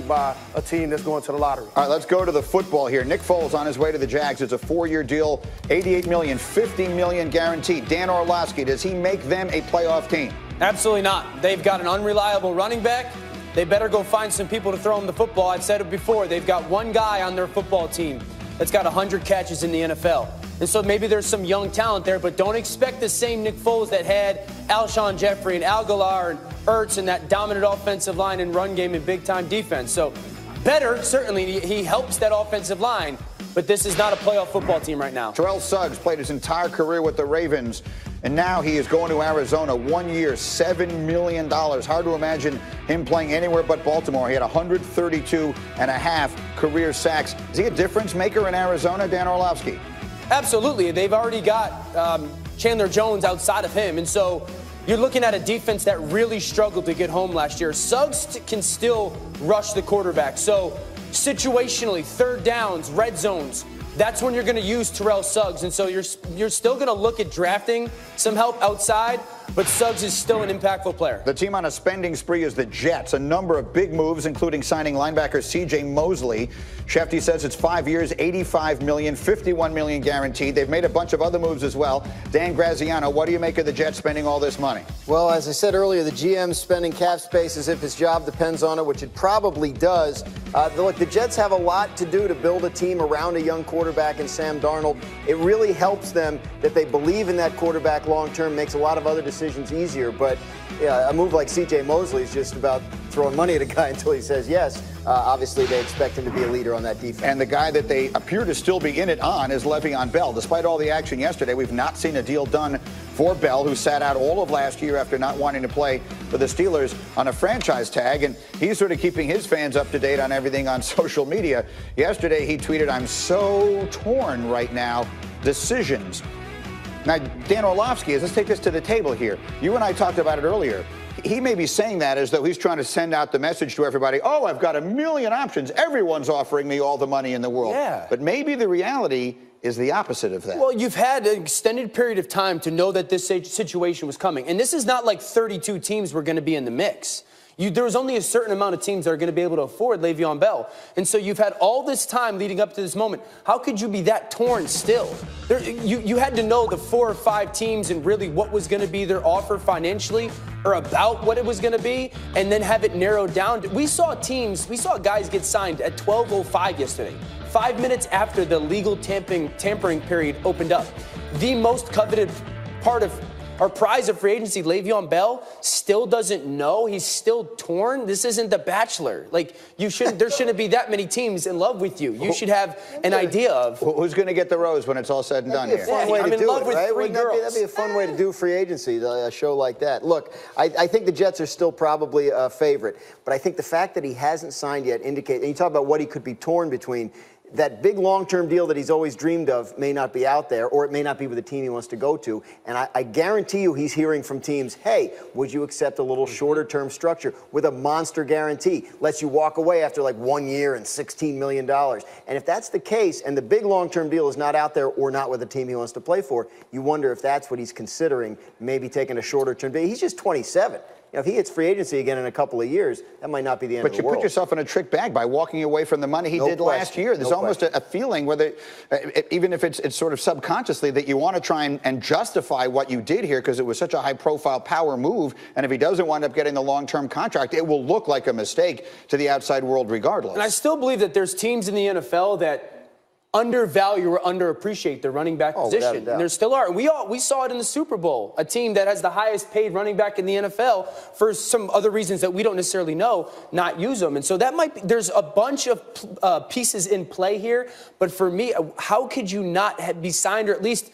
by a team that's going to the lottery. All right, let's go to the football here. Nick Foles on his way to the Jags. It's a 4-year deal, $88 million, $50 million guaranteed. Dan Orlovsky, does he make them a playoff team? Absolutely not. They've got an unreliable running back. They better go find some people to throw them the football. I've said it before. They've got one guy on their football team that's got 100 catches in the NFL. And so maybe there's some young talent there, but don't expect the same Nick Foles that had Alshon Jeffrey and Al Galar and Ertz and that dominant offensive line and run game and big-time defense. So better, certainly, he helps that offensive line, but this is not a playoff football team right now. Terrell Suggs played his entire career with the Ravens, and now he is going to Arizona. 1 year, $7 million. Hard to imagine him playing anywhere but Baltimore. He had 132 and a half career sacks. Is he a difference maker in Arizona, Dan Orlovsky? Absolutely. They've already got Chandler Jones outside of him. And so you're looking at a defense that really struggled to get home last year. Suggs can still rush the quarterback. So situationally, third downs, red zones, that's when you're going to use Terrell Suggs. And so you're still going to look at drafting some help outside, but Suggs is still an impactful player. The team on a spending spree is the Jets. A number of big moves, including signing linebacker C.J. Mosley. Shefty says it's 5 years, $85 million, $51 million guaranteed. They've made a bunch of other moves as well. Dan Graziano, what do you make of the Jets spending all this money? Well, as I said earlier, the GM's spending cap space as if his job depends on it, which it probably does. Look, the Jets have a lot to do to build a team around a young quarterback in Sam Darnold. It really helps them that they believe in that quarterback long-term, makes a lot of other decisions easier. But a move like C.J. Mosley is just about throwing money at a guy until he says yes. Obviously, they expect him to be a leader on that defense. And the guy that they appear to still be in it on is Le'Veon Bell. Despite all the action yesterday, we've not seen a deal done for Bell, who sat out all of last year after not wanting to play for the Steelers on a franchise tag. And he's sort of keeping his fans up to date on everything on social media. Yesterday, he tweeted, "I'm so torn right now. Decisions." Now, Dan Orlovsky, let's take this to the table here. You and I talked about it earlier. He may be saying that as though he's trying to send out the message to everybody, oh, I've got a million options. Everyone's offering me all the money in the world. Yeah. But maybe the reality is the opposite of that. Well, you've had an extended period of time to know that this situation was coming. And this is not like 32 teams were going to be in the mix. There was only a certain amount of teams that are going to be able to afford Le'Veon Bell. And so you've had all this time leading up to this moment. How could you be that torn still? You had to know the 4 or 5 teams and really what was going to be their offer financially or about what it was going to be, and then have it narrowed down. We saw guys get signed at 12:05 yesterday, 5 minutes after the legal tampering period opened up. The most coveted part of our prize of free agency, Le'Veon Bell, still doesn't know. He's still torn. This isn't The Bachelor. Like, there shouldn't be that many teams in love with you. You should have an idea of who's going to get the rose when it's all said and done here. I'm in love with 3 girls. That'd be a fun way to do free agency, a show like that. Look, I think the Jets are still probably a favorite, but I think the fact that he hasn't signed yet indicates, and you talk about what he could be torn between, that big long-term deal that he's always dreamed of may not be out there, or it may not be with the team he wants to go to. And I guarantee you he's hearing from teams, hey, would you accept a little shorter-term structure with a monster guarantee? Lets you walk away after like 1 year and $16 million. And if that's the case, and the big long-term deal is not out there or not with the team he wants to play for, you wonder if that's what he's considering, maybe taking a shorter-term deal. He's just 27. If he hits free agency again in a couple of years, that might not be the end of the world. But you put yourself in a trick bag by walking away from the money he did last year. There's almost a feeling, whether even if it's sort of subconsciously, that you want to try and justify what you did here because it was such a high-profile power move. And if he doesn't wind up getting the long-term contract, it will look like a mistake to the outside world regardless. And I still believe that there's teams in the NFL that undervalue or underappreciate their running back position. And there still are. We saw it in the Super Bowl, a team that has the highest paid running back in the NFL for some other reasons that we don't necessarily know, not use them. And so that might be, there's a bunch of pieces in play here. But for me, how could you not be signed or at least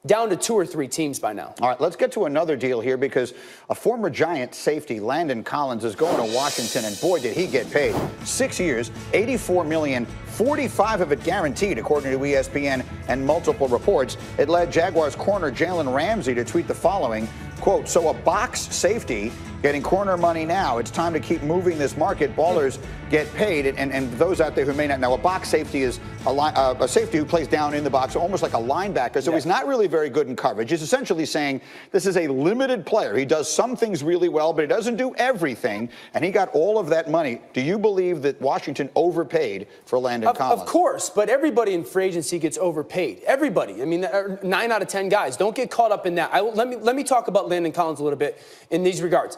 down to 2 or 3 teams by now? All right, let's get to another deal here because a former Giant safety, Landon Collins, is going to Washington, and boy, did he get paid. 6 years, $84 million, 45 of it guaranteed, according to ESPN and multiple reports. It led Jaguars corner Jalen Ramsey to tweet the following, quote, "So a box safety getting corner money now. It's time to keep moving this market. Ballers get paid, and those out there who may not know, a box safety is a safety who plays down in the box, almost like a linebacker. So he's not really very good in coverage. He's essentially saying this is a limited player. He does some things really well, but he doesn't do everything, and he got all of that money. Do you believe that Washington overpaid for Landon Collins? Of course, but everybody in free agency gets overpaid. Everybody. I mean, 9 out of 10 guys. Don't get caught up in that. Let me talk about Landon Collins a little bit in these regards.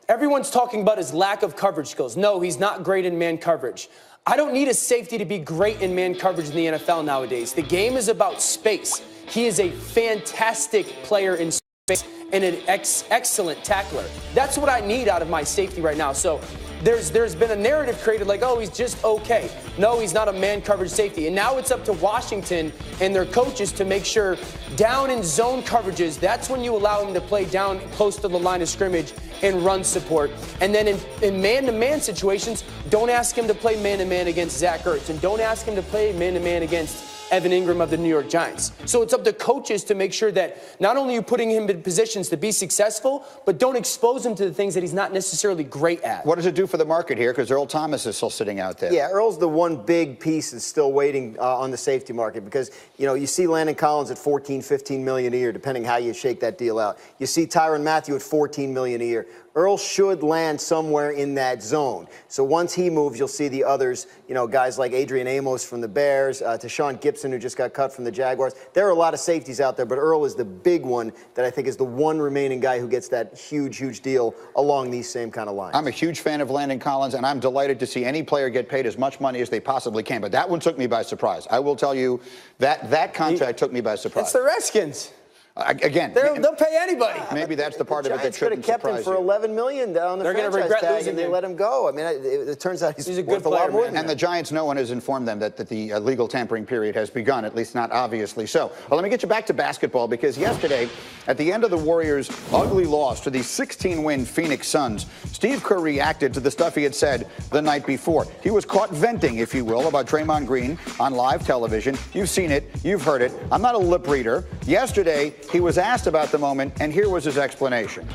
Everyone's talking about his lack of coverage skills. No, he's not great in man coverage. I don't need a safety to be great in man coverage in the NFL nowadays. The game is about space. He is a fantastic player in space and an excellent tackler. That's what I need out of my safety right now. So there's been a narrative created like, oh, he's just okay. No, he's not a man coverage safety. And now it's up to Washington and their coaches to make sure down in zone coverages, that's when you allow him to play down close to the line of scrimmage and run support. And then in man-to-man situations, don't ask him to play man-to-man against Zach Ertz, and don't ask him to play man-to-man against Evan Ingram of the New York Giants. So it's up to coaches to make sure that not only are you putting him in positions to be successful, but don't expose him to the things that he's not necessarily great at. What does it do for the market here? Because Earl Thomas is still sitting out there. Yeah, Earl's the one big piece that's still waiting on the safety market because, you know, you see Landon Collins at $14-15 million a year, depending how you shake that deal out. You see Tyrann Mathieu at $14 million a year. Earl should land somewhere in that zone. So once he moves, you'll see the others, you know, guys like Adrian Amos from the Bears, to Sean Gibson, who just got cut from the Jaguars. There are a lot of safeties out there, but Earl is the big one that I think is the one remaining guy who gets that huge, huge deal along these same kind of lines. I'm a huge fan of Landon Collins, and I'm delighted to see any player get paid as much money as they possibly can. But that one took me by surprise. I will tell you that contract took me by surprise. It's the Redskins. Again, they'll pay anybody. Maybe that's the part of it that shouldn't surprise you. Could have kept him for $11 million down the franchise tag, and they let him go. I mean, it turns out he's a worth good a lot more player, than and that. the Giants, no one has informed them that the legal tampering period has begun, at least not obviously so. Well, let me get you back to basketball, because yesterday, at the end of the Warriors' ugly loss to the 16-win Phoenix Suns, Steve Kerr reacted to the stuff he had said the night before. He was caught venting, if you will, about Draymond Green on live television. You've seen it. You've heard it. I'm not a lip reader. Yesterday, he was asked about the moment, and here was his explanation.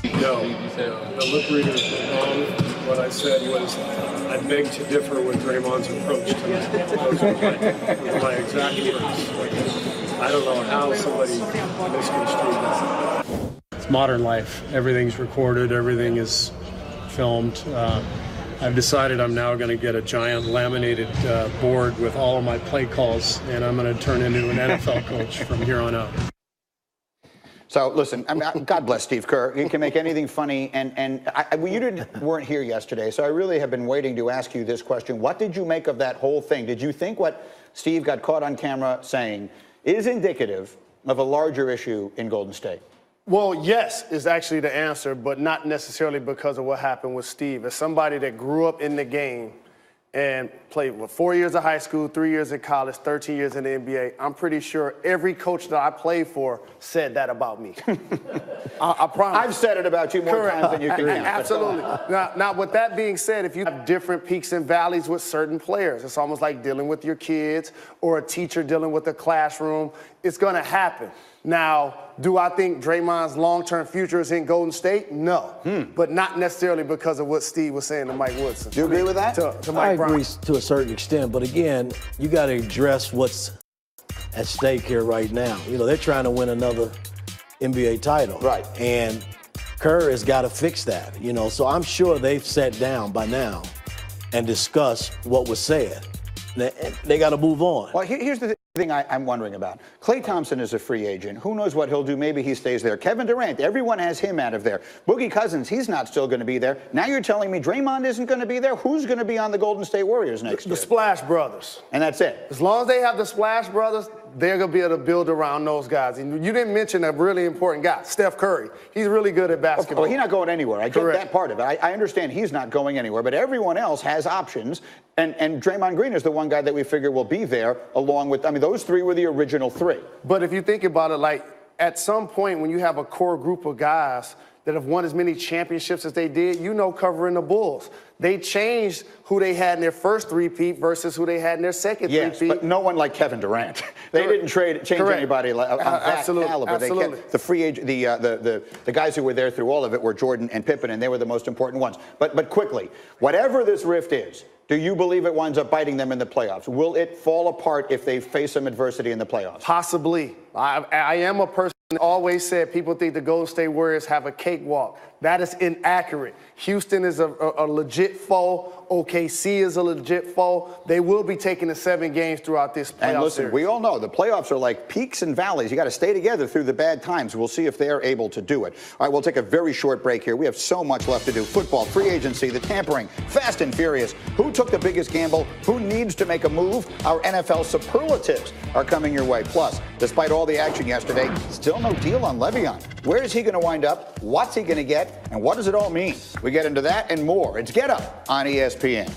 No, the lip reader is wrong. What I said was, I beg to differ with Draymond's approach to it. Those were my exact words. I don't know how somebody misconstrued that. It's modern life. Everything's recorded. Everything is filmed. I've decided I'm now going to get a giant laminated board with all of my play calls, and I'm going to turn into an NFL coach from here on out. So, listen, I mean, God bless Steve Kerr. He can make anything funny. And you weren't here yesterday, so I really have been waiting to ask you this question. What did you make of that whole thing? Did you think what Steve got caught on camera saying is indicative of a larger issue in Golden State? Well, yes is actually the answer, but not necessarily because of what happened with Steve. As somebody that grew up in the game and played with 4 years of high school, 3 years in college, 13 years in the NBA, I'm pretty sure every coach that I played for said that about me. I promise. I've said it about you more times than you can count. Absolutely. Now, with that being said, if you have different peaks and valleys with certain players, it's almost like dealing with your kids or a teacher dealing with a classroom. It's going to happen. Now, do I think Draymond's long-term future is in Golden State? No, but not necessarily because of what Steve was saying to Mike Woodson. Do you agree with that? To Mike Brown. I agree to a certain extent, but again, you got to address what's at stake here right now. You know, they're trying to win another NBA title. Right. And Kerr has got to fix that, you know. So I'm sure they've sat down by now and discussed what was said. They got to move on. Well, here's the thing I'm wondering about. Klay Thompson is a free agent. Who knows what he'll do? Maybe he stays there. Kevin Durant, everyone has him out of there. Boogie Cousins, he's not still going to be there. Now you're telling me Draymond isn't going to be there? Who's going to be on the Golden State Warriors next year? The Splash Brothers. And that's it? As long as they have the Splash Brothers, they're going to be able to build around those guys. And you didn't mention a really important guy, Steph Curry. He's really good at basketball. Well, he's not going anywhere. I get that part of it. I understand he's not going anywhere, but everyone else has options. And Draymond Green is the one guy that we figure will be there along with, I mean, those three were the original three. But if you think about it, like, at some point when you have a core group of guys that have won as many championships as they did, covering the Bulls. They changed who they had in their first three-peat versus who they had in their second three-peat. Yes, but no one like Kevin Durant. They didn't change anybody of that caliber. Absolutely. They kept the free agent, the guys who were there through all of it were Jordan and Pippen, and they were the most important ones. But quickly, whatever this rift is, do you believe it winds up biting them in the playoffs? Will it fall apart if they face some adversity in the playoffs? Possibly. I am a person that always said people think the Golden State Warriors have a cakewalk. That is inaccurate. Houston is a legit foe. OKC is a legit foe. They will be taking the 7 games throughout this playoff And listen, series. we all know the playoffs are like peaks and valleys. You got to stay together through the bad times. We'll see if they're able to do it. All right, we'll take a very short break here. We have so much left to do. Football, free agency, the tampering, fast and furious. Who took the biggest gamble? Who needs to make a move? Our NFL superlatives are coming your way. Plus, despite all the action yesterday, still no deal on Le'Veon. Where is he going to wind up? What's he going to get? And what does it all mean? We get into that and more. It's Get Up on ESPN.